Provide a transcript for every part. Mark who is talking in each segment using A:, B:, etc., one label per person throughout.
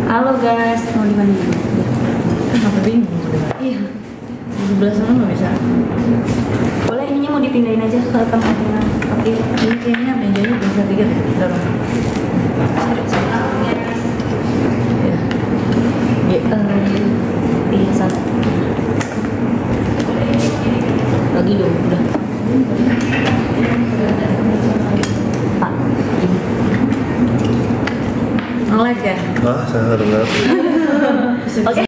A: Halo guys, mau di mana?
B: Kenapa bingung?
A: Iya.
B: Di sebelah sana nggak bisa.
A: Boleh ininya mau dipindahin aja ke tempatnya. Oke.
B: Ini kayaknya mejanya bisa dikit ya. Dorong. Ya.
A: Iya sana. Lagi dong, udah. Pak.
B: Nge-like ya?
C: Ah, saya nggak dengar.
A: Oke.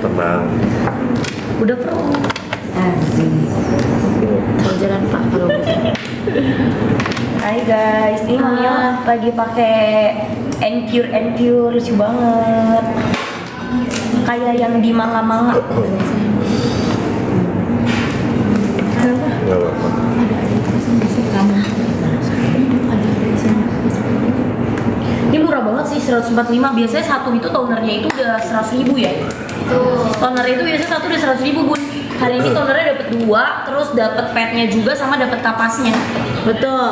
C: Tenang.
A: Udah pro. Mau jalan Pak kalau. Hai guys, ini Mio lagi pakai Encure lucu banget. Kayak yang di manga-manga.
C: Nggak apa-apa.
A: Ini murah banget sih, 145. Biasanya satu itu tonernya itu udah 100.000 ya. Toner itu biasanya satu udah 100.000 Bun. Hari ini tonernya dapat 2, terus dapat padnya juga sama dapat kapasnya.
B: Betul.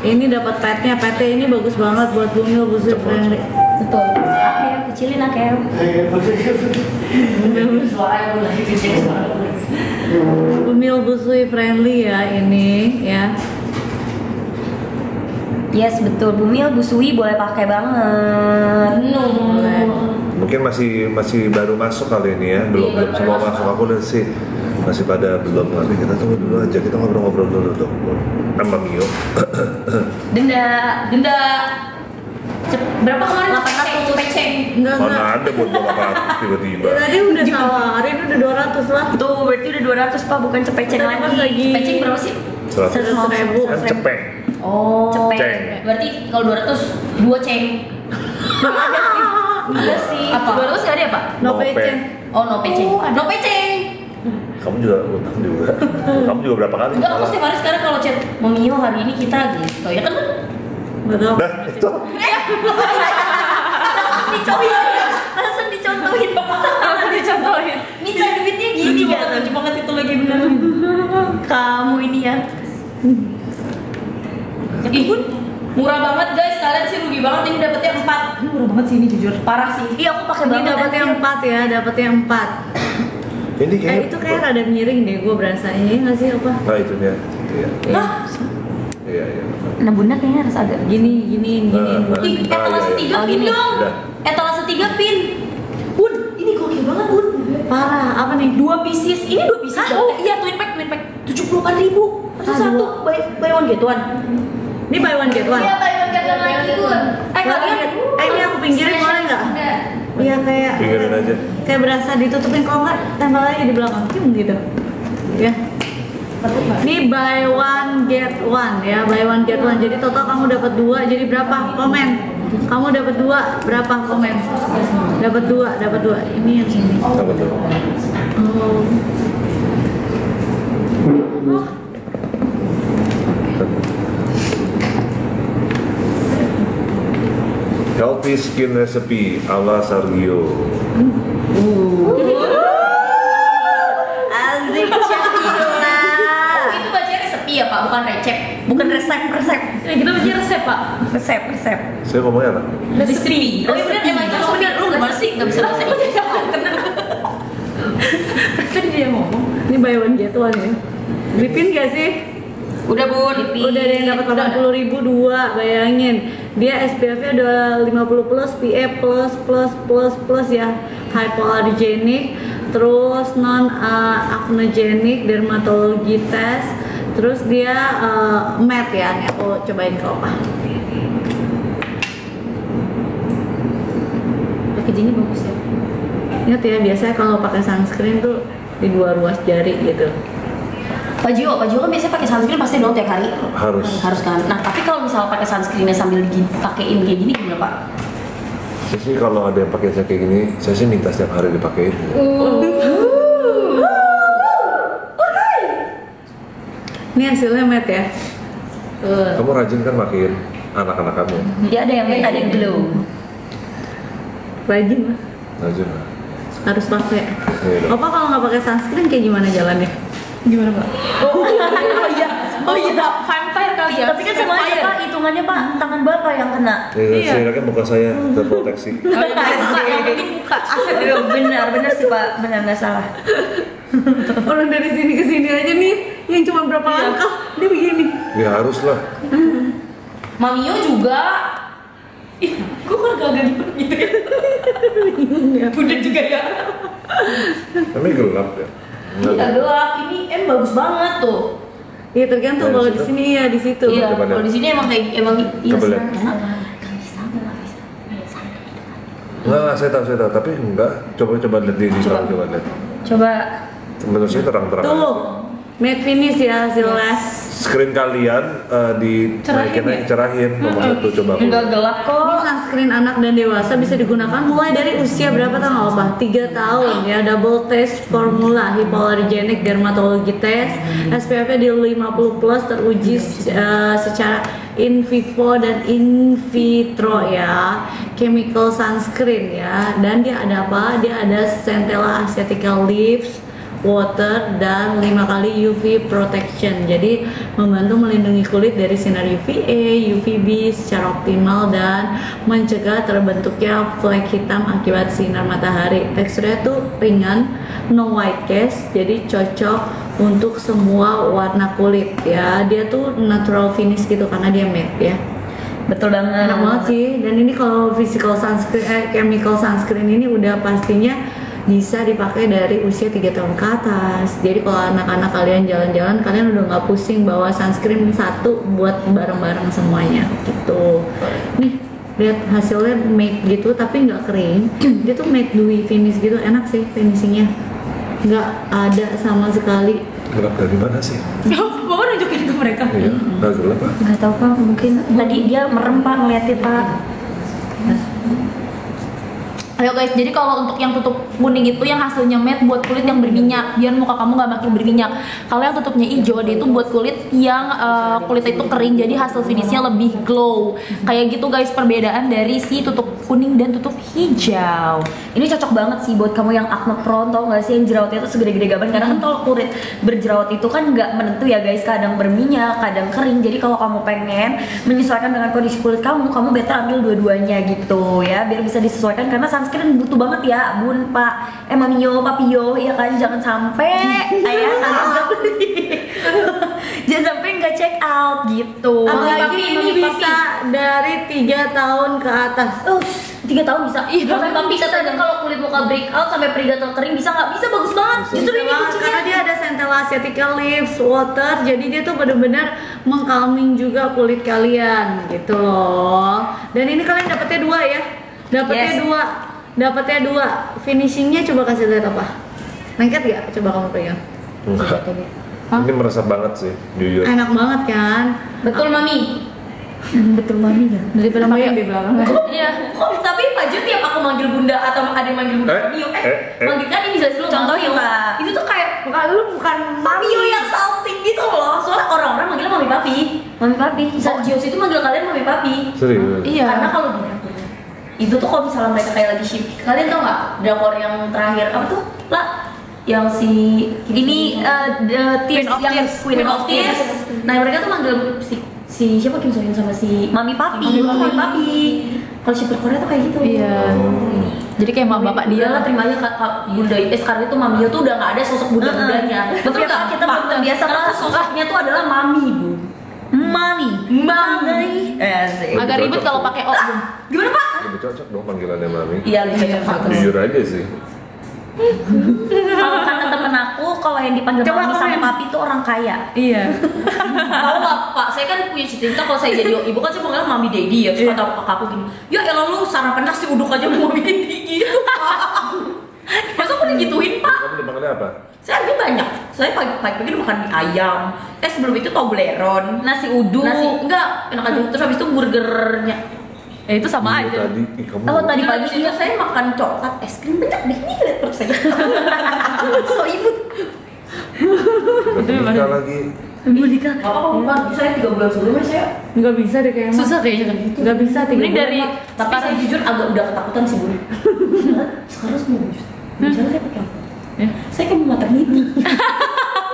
B: Ini dapat padnya. Padnya ini bagus banget buat Bumil busuk friendly.
A: Betul. Akel, kecilin Akel.
B: Bumil busui friendly ya ini ya.
A: Yes, betul. Bumil busui boleh pakai banget.
B: Boleh.
C: Mungkin masih baru masuk kali ini ya, belum semua masuk. Aku dan sih masih pada belum. Nanti kita tunggu dulu aja, kita ngobrol-ngobrol dulu dong sama Mio.
A: Denda berapa kemarin? 800 peceng.
B: Enggak.
C: Mana ada buat berapa tiba-tiba.
B: Tadi udah sawarin udah 200 lah.
A: Tuh berarti udah 200 Pak, bukan cepeceng
B: Udah
A: lagi.
B: dapat lagi.
A: Cepeceng berapa sih?
B: 100.000.
C: Kan cepeng.
A: Oh, cepeng.
C: Ceng.
A: Berarti kalau 200 2 ceng. Iya sih. Apa? 200 nggak ada ya Pak?
B: No
C: No
B: peceng.
A: Oh, no peceng. No peceng.
C: Kamu juga utang juga. Kamu juga berapa kali?
A: Enggak, aku setiap hari sekarang kalau chat Mio hari ini kita gitu. Ya kan?
B: Betul.
C: Nah, itu
A: Langsung dicontohin. Langsung dicontohin. Minta duitnya gini kan. Lucu banget itu lagi bener. Kamu ini ya. Ih, murah banget guys. Kalian sih rugi banget ini dapetnya 4.
B: Ini murah banget sih ini jujur.
A: Parah sih. Iya, aku pakai
B: Ini
A: banget.
B: dapat yang 4 ya, dapat yang 4.
C: ini kayak
B: Itu kayak rada miring deh, gue berasa ini nggak sih apa?
C: Nah, itu dia. Iya.
A: Hah?
C: Iya.
A: Nah bunda kayaknya harus agak
B: Gini.
A: Ih, etalase 3 pin
B: gini.
A: dong.
C: Udah.
A: Etalase 3 pin. Bun, ini gokil banget Bun.
B: Parah, apa nih?
A: 2 pieces. Ini 2 pieces. Oh iya, twin pack. 78.000. Terus satu buy one get one.
B: Ini buy one get one.
A: Iya, buy one get one lagi Bun. Kalian
B: Ini aku pinggirin boleh nggak? Iya kayak
C: Pinggirin aja.
B: Kayak berasa ditutupin, kalau nggak tempel aja di belakang gitu. Ya. Ini buy one get one ya, buy one get one. Jadi total kamu dapat 2, jadi berapa? Komen. Kamu dapat 2, berapa? Komen. Dapat 2. Ini yang sini.
C: Apa tuh?
B: Oh.
C: Healthy skin recipe ala Sergio.
B: Asik Cakila.
A: itu bacanya resepi ya Pak, bukan resep. Bukan resep.
B: Ya, kita baca resep, Pak.
A: Resep.
C: Saya ngomongnya apa?
A: Resipi. Oh iya bener, emang itu resepi. Lu gimana sih? Gak bisa bahasa Inggris.
B: Kan dia ngomong. Ini buy one get one ya. Lipin gak sih?
A: Udah Bun,
B: Udah ada yang dapat 80.000 2, bayangin. Dia SPF-nya udah 50 plus, PA plus ya, hypoallergenic, terus non acnogenic, dermatologi test, terus dia matte ya. Nih aku cobain ke Opa.
A: packagingnya bagus ya.
B: Ingat ya, biasanya kalau pakai sunscreen tuh di 2 ruas jari gitu.
A: Pak Jio kan biasanya pakai sunscreen pasti dong tiap hari. Harus kan. Nah tapi kalau misalnya pakai sunscreennya sambil dipakein kayak gini gimana Pak?
C: Saya sih kalau ada yang pakai saya kayak gini, saya sih minta setiap hari dipakein.
B: Ini hasilnya matte ya.
C: Kamu rajin kan makin anak-anak kamu.
A: Jadi ada yang matte, ada yang glow.
B: Rajin lah,
C: Rajin lah.
B: harus pakai.
C: Iya dong.
B: Opa kalau nggak pakai sunscreen kayak gimana jalannya?
A: Gimana Pak? Oh iya, vampire
D: kali ya.
A: Tapi kan sama aja Pak, hitungannya Pak, tangan Bapak yang kena.
C: Iya, setidaknya muka saya terproteksi.
D: Oh, iya, yang penting buka aset.
A: Benar sih Pak, benar nggak salah.
B: Orang dari sini ke sini aja nih, yang cuma berapa langkah dia begini.
C: Ya harus lah.
A: Mamio juga. Ih, gue kan gak gitu ya. Bunda juga ya.
C: Tapi gelap ya.
A: Tidak gelap, ini bagus banget tuh.
B: Iya tergantung kalau di sini ya di situ.
A: Iya,
C: coba
A: kalau
C: lihat.
A: di sini emang kayak iya
C: Coba
A: sih.
C: lihat. Enggak, saya tahu. Tapi enggak. Coba lihat di digital, coba lihat.
A: Coba
C: Menurut saya terang-terang.
B: Tuh, matte finish ya hasilnya.
C: Screen kalian dinaikin aja, cerahin nomor 1 coba.
A: enggak gelap
B: Ini
A: kok.
B: sunscreen anak dan dewasa bisa digunakan mulai dari usia berapa tanggal apa? 3 tahun ya. Double test formula hypoallergenic dermatology test. SPF-nya di 50 plus teruji secara in vivo dan in vitro ya. Chemical sunscreen ya. Dan dia ada apa? Dia ada Centella asiatica leaves, water, dan 5 kali UV protection. Jadi membantu melindungi kulit dari sinar UVA, UVB secara optimal dan mencegah terbentuknya flek hitam akibat sinar matahari. Teksturnya tuh ringan, no white cast, jadi cocok untuk semua warna kulit ya. Dia tuh natural finish gitu karena dia matte ya.
A: Betul banget.
B: Enak banget sih. Dan ini kalau physical sunscreen, chemical sunscreen ini udah pastinya bisa dipakai dari usia 3 tahun ke atas. Jadi kalau anak-anak kalian jalan-jalan, kalian udah nggak pusing bawa sunscreen satu buat bareng-bareng semuanya gitu. Nih lihat hasilnya matte gitu tapi nggak kering. Dia tuh matte dewy finish gitu, enak sih finishingnya. Nggak ada sama sekali.
C: Gelap dari mana sih?
D: Bapak nunjukin ke mereka.
C: Iya, enggak gelap Pak.
A: Nggak tahu Pak, mungkin tadi dia merem Pak ngeliatin Pak.
D: Ayo guys, jadi kalau untuk yang tutup kuning itu yang hasilnya matte buat kulit yang berminyak, biar muka kamu nggak makin berminyak. Kalau yang tutupnya hijau, dia itu buat kulit yang kulitnya itu kering, jadi hasil finishnya lebih glow. Kayak gitu guys perbedaan dari si tutup kuning dan tutup hijau.
A: Ini cocok banget sih buat kamu yang acne prone, tau gak sih yang jerawatnya tuh segede-gede gaban. Karena kan kalau kulit berjerawat itu kan nggak menentu ya guys, kadang berminyak, kadang kering. Jadi kalau kamu pengen menyesuaikan dengan kondisi kulit kamu better ambil dua-duanya gitu ya, biar bisa disesuaikan. Karena sunscreen butuh banget ya bun, pak, mamio, papio, ya kan. Jangan sampai ayah nggak beli, jangan sampai nggak check out gitu.
B: Apalagi ini bisa dari 3 tahun ke atas.
A: 3 tahun bisa. Ih, tapi bisa kan kalau kulit muka breakout sampai perigatal kering bisa nggak? Bisa, bagus banget. Justru ini kuncinya.
B: Karena dia ada Centella asiatica leaves, water, jadi dia tuh benar-benar mengcalming juga kulit kalian gitu loh. Dan ini kalian dapetnya 2 ya. Dapetnya dua. Finishingnya coba kasih lihat apa? Lengket gak? Coba kamu pegang.
C: Enggak. Ini meresap banget sih, jujur.
B: Enak banget kan?
A: Betul mami. Betul mami ya.
B: Daripada main di belakang.
A: Iya. Kok tapi Pak Jun tiap aku manggil bunda atau ada yang manggil bunda Mio, manggil kan ini jelas dulu. Contohnya Pak. Itu tuh kayak bukan Mio yang salting gitu loh. Soalnya orang-orang manggilnya mami papi. Mami papi. Sergios itu manggil kalian mami papi.
C: Serius?
D: Iya.
A: Karena kalau di drakor itu tuh kalau misalnya mereka kayak lagi ship, kalian tau nggak drakor yang terakhir apa tuh lah? Yang si
D: Ini The Queen of Tears.
A: Queen of Tears. Nah mereka tuh manggil si siapa Kim So Hyun sama si Mami Papi. Mami Papi. Kalau shipper Korea tuh kayak gitu.
D: Iya. Jadi kayak mama bapak dia
A: lah, terima aja kak bunda. Sekarang itu Mami tuh udah nggak ada sosok bunda-bundanya. Betul nggak? Kita belum terbiasa karena sosoknya tuh adalah Mami bu. Mami.
D: agak ribet kalau pakai O. Bun.
A: Gimana Pak?
C: Lebih cocok dong panggilannya Mami.
A: Iya lebih cocok.
C: Jujur aja sih.
A: Kalau kata temen aku, kalau yang dipanggil Mami sama Papi tuh orang kaya.
D: Iya.
A: Tahu nggak Pak? Saya kan punya cerita kalau saya jadi ibu kan saya panggil Mami Daddy ya. Terus kata kakakku gini, ya elah lu sarapan nasi uduk aja mau Mami Daddy gitu Pak. Masa aku digituin Pak?
C: Kamu dipanggilnya apa?
A: Saya ada banyak. Saya pagi-pagi makan mie ayam. Sebelum itu Toblerone,
D: Nasi uduk.
A: nasi enggak enak aja. Terus habis itu burgernya.
D: Ya itu sama
C: Iya,
D: aja.
C: Tadi, kamu.
A: Oh tadi pagi itu saya makan coklat es krim banyak deh. Ini lihat perut saya. So ibu.
C: Nikah lagi.
A: Ibu nikah. Apa bukan? Saya 3 bulan sebelumnya saya.
B: Nggak bisa deh kayaknya.
D: Susah kayaknya kan.
B: Nggak bisa 3
D: Mending
B: bulan.
D: dari
A: Tapi saya jujur agak udah ketakutan sih bun. Sekarang semua wujud. Bicara kayak pakai apa? Saya kayak mau maternity.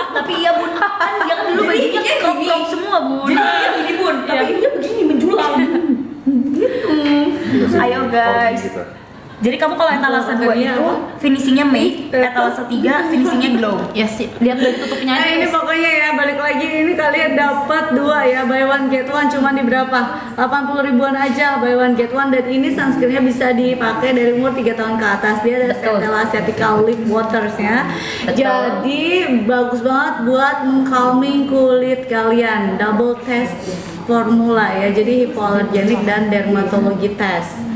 A: Tapi iya bun, kan dia kan dulu bajunya crop semua bun. Jadi dia gini tapi ininya begini menjulang. Ayo guys. Jadi kamu kalau etalase 2 itu finishingnya matte, etalase 3 finishingnya glow.
D: Yes, lihat dari tutupnya aja.
B: Ini pokoknya ya balik lagi ini kalian dapat 2 ya, buy one get one cuma di berapa? 80 ribuan aja buy one get one, dan ini sunscreennya bisa dipakai dari umur 3 tahun ke atas. Dia ada Centella Acetica Lip Waters ya. Jadi bagus banget buat mengcalming kulit kalian. Double test formula ya. Jadi hypoallergenic dan dermatologi test.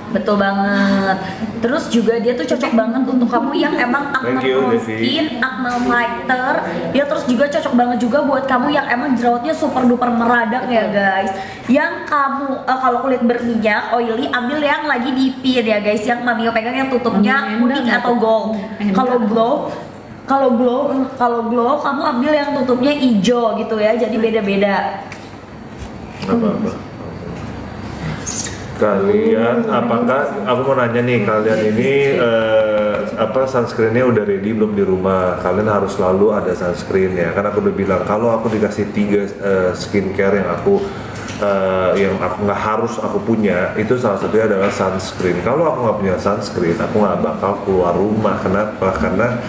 A: Betul banget. Terus juga dia tuh cocok banget untuk kamu yang emang acne prone skin, acne fighter. Dia terus juga cocok banget juga buat kamu yang emang jerawatnya super duper meradak ya guys. Yang kamu kalau kulit berminyak, oily, ambil yang lagi dipin ya guys. Yang Mamio pegang yang tutupnya kuning atau gold. Kalau glow kamu ambil yang tutupnya hijau gitu ya. Jadi beda-beda.
C: Apa-apa. Kalian apakah aku mau nanya nih, kalian ini sunscreennya udah ready belum di rumah? Kalian harus selalu ada sunscreen ya, karena aku udah bilang kalau aku dikasih 3 skincare yang aku nggak harus aku punya, itu salah satunya adalah sunscreen. Kalau aku nggak punya sunscreen, aku nggak bakal keluar rumah. Kenapa? Karena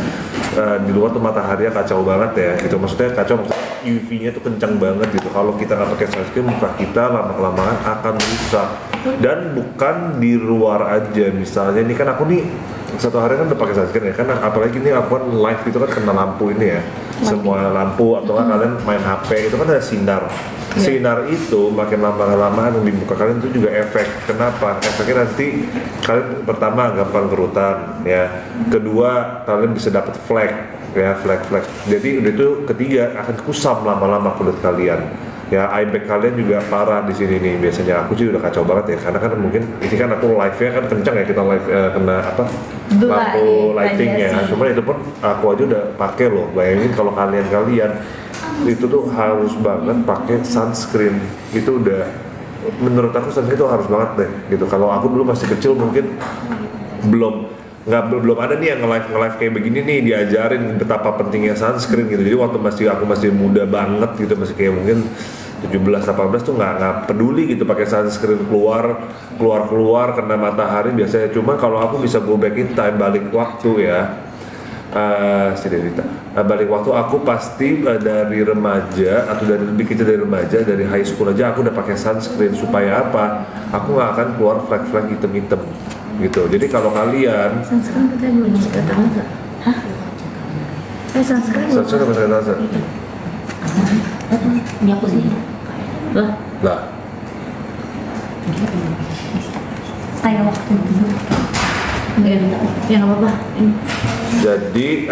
C: di luar tuh mataharinya kacau banget ya, gitu. Maksudnya kacau, UV-nya tuh kencang banget gitu. Kalau kita nggak pakai sunscreen, muka kita lama-kelamaan akan rusak. Dan bukan di luar aja, misalnya ini kan aku nih satu hari kan udah pakai sunscreen ya, kan apalagi ini aku kan live itu kan kena lampu ini ya, semua lampu atau kan kalian main HP itu kan ada sinar. Sinar itu makin lama-lamaan di muka kalian itu juga efek. Kenapa? Efeknya nanti kalian pertama gampang kerutan ya, kedua kalian bisa dapat flek ya, flek. Jadi udah itu ketiga akan kusam lama-lama kulit kalian. Ya, eye bag kalian juga parah di sini nih. Biasanya aku sih udah kacau banget ya, karena kan mungkin ini kan aku live-nya kan kencang ya, kita live kena apa lampu lighting ya. Cuman itu pun aku aja udah pakai loh. Bayangin kalau kalian itu tuh harus banget pakai sunscreen. Itu udah menurut aku sunscreen itu harus banget deh gitu. Kalau aku dulu masih kecil mungkin belum ada nih yang nge-live kayak begini nih, diajarin betapa pentingnya sunscreen gitu. Jadi waktu aku masih muda banget gitu, masih kayak mungkin 17-18 tuh nggak peduli gitu pakai sunscreen, keluar kena matahari biasanya. Cuma kalau aku bisa go back in time, balik waktu ya, balik waktu aku pasti dari remaja atau dari lebih kecil dari remaja, dari high school aja aku udah pakai sunscreen. Supaya apa? Aku nggak akan keluar flek-flek hitam-hitam gitu. Jadi kalau kalian
B: sunscreen kita belum bisa tahu. Hah? Sunscreen
C: apa saya
A: Ini aku sih.
C: lah.
A: Saya waktu dulu.
B: Ya nggak apa-apa.
C: Jadi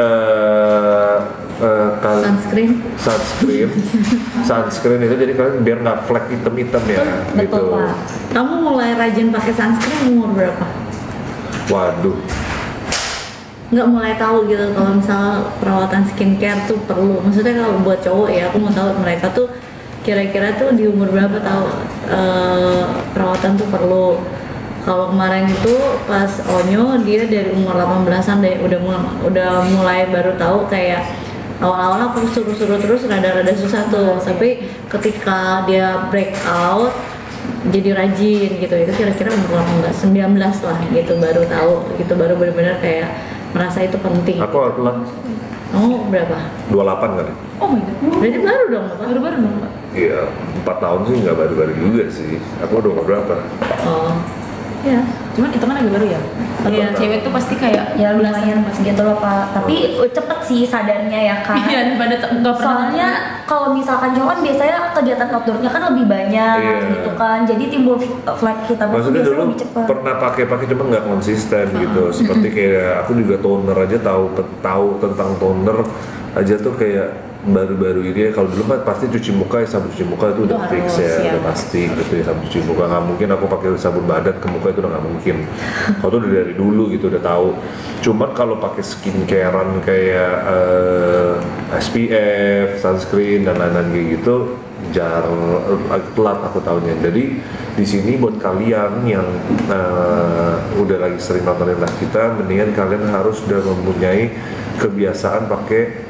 C: sunscreen itu jadi kalian biar nggak flek hitam-hitam ya.
A: Betul,
C: gitu.
A: Pak.
B: Kamu mulai rajin pakai sunscreen umur berapa?
C: Waduh.
B: Nggak mulai tahu gitu kalau misalnya perawatan skincare tuh perlu. Maksudnya kalau buat cowok ya, aku mau tahu mereka tuh kira-kira tuh di umur berapa tahu perawatan tuh perlu. Kalau kemarin itu pas Onyo dia dari umur 18-an deh udah mulai baru tahu. Kayak awal-awal aku suruh terus rada-rada susah tuh, tapi ketika dia breakout jadi rajin gitu, itu kira-kira umur 19 lah gitu baru tahu gitu, baru benar-benar kayak merasa itu penting.
C: Aku lah.
B: Kamu berapa?
C: 28 kali.
A: Oh my god.
B: Berarti baru dong, Pak?
A: Baru-baru dong, Pak.
C: Iya, 4 tahun sih nggak baru-baru juga sih. Aku udah berapa?
B: Oh, ya.
A: Cuman itu kan agak baru ya.
B: Iya.
A: Cewek tuh pasti kayak ya lumayan gitu loh Pak. Tapi cepet sih sadarnya ya kan.
D: Iya, daripada nggak pernah.
A: Soalnya kalau misalkan cowok kan biasanya kegiatan outdoornya kan lebih banyak gitu kan. Jadi timbul flek hitam itu
C: Maksudnya
A: biasanya
C: dulu
A: lebih cepet.
C: pernah pakai cuma nggak konsisten gitu. Seperti kayak aku juga toner aja tahu tentang toner aja tuh kayak baru-baru ini ya. Kalau dulu kan pasti cuci muka ya, sabun cuci muka itu udah fix ya, udah pasti gitu ya, sabun cuci muka. Nggak mungkin aku pakai sabun badan ke muka, itu udah nggak mungkin. Kalau tuh dari dulu gitu udah tahu. Cuman kalau pakai skincarean kayak SPF, sunscreen dan lain-lain kayak gitu telat aku tahunya. Jadi di sini buat kalian yang udah lagi sering nontonin live kita, mendingan kalian harus sudah mempunyai kebiasaan pakai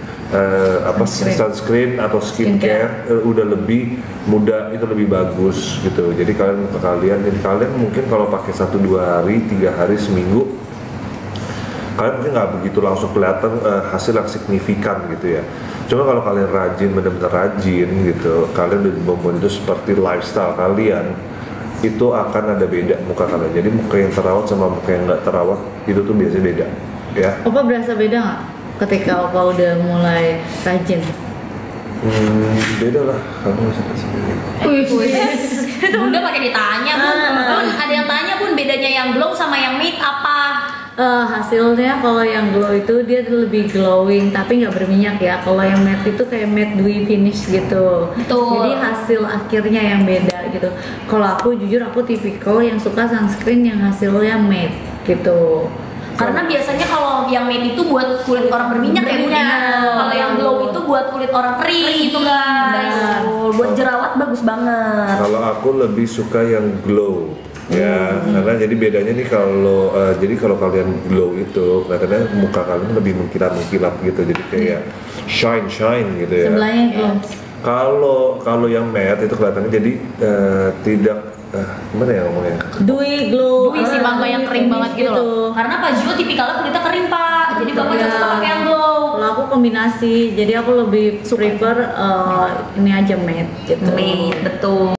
C: sunscreen atau skincare udah lebih muda, itu lebih bagus gitu. Jadi kalian mungkin kalau pakai 1-2 hari, 3 hari, seminggu, kalian mungkin nggak begitu langsung kelihatan hasil yang signifikan gitu ya. Cuma kalau kalian rajin, benar-benar rajin gitu, kalian udah membuat itu seperti lifestyle kalian, itu akan ada beda muka kalian. Jadi muka yang terawat sama muka yang nggak terawat itu tuh biasanya beda ya.
B: Opa berasa beda nggak ketika Opa udah mulai rajin?
C: Beda lah, kamu bisa kasih.
A: Itu Bunda pakai ditanya Bun. Bun, ada yang tanya Bun, bedanya yang glow sama yang matte apa?
B: Hasilnya kalau yang glow itu dia lebih glowing tapi nggak berminyak ya. Kalau yang matte itu kayak matte dewy finish gitu.
A: Betul.
B: Jadi hasil akhirnya yang beda gitu. Kalau aku jujur aku tipikal yang suka sunscreen yang hasilnya matte gitu.
A: Karena biasanya kalau yang matte itu buat kulit orang berminyak ya Bun. Kalau yang glow itu buat kulit orang kering gitu guys. Buat jerawat bagus banget.
C: Kalau aku lebih suka yang glow. Ya, karena jadi bedanya nih kalau kalian glow itu kelihatannya muka kalian lebih mengkilat gitu, jadi kayak shine gitu ya.
B: Sebelahnya glow.
C: Kalau yang matte itu kelihatannya jadi tidak gimana ya ngomongnya?
B: Dewy glow.
D: Dewy sih, Bang, yang kering banget gitu loh.
A: Karena Pak Gio tipikalnya kulitnya kering Pak, jadi Bapak
B: Iya.
A: cocok pakai yang glow.
B: Kalau aku kombinasi, jadi aku lebih prefer ini aja matte gitu.
A: Matte, betul.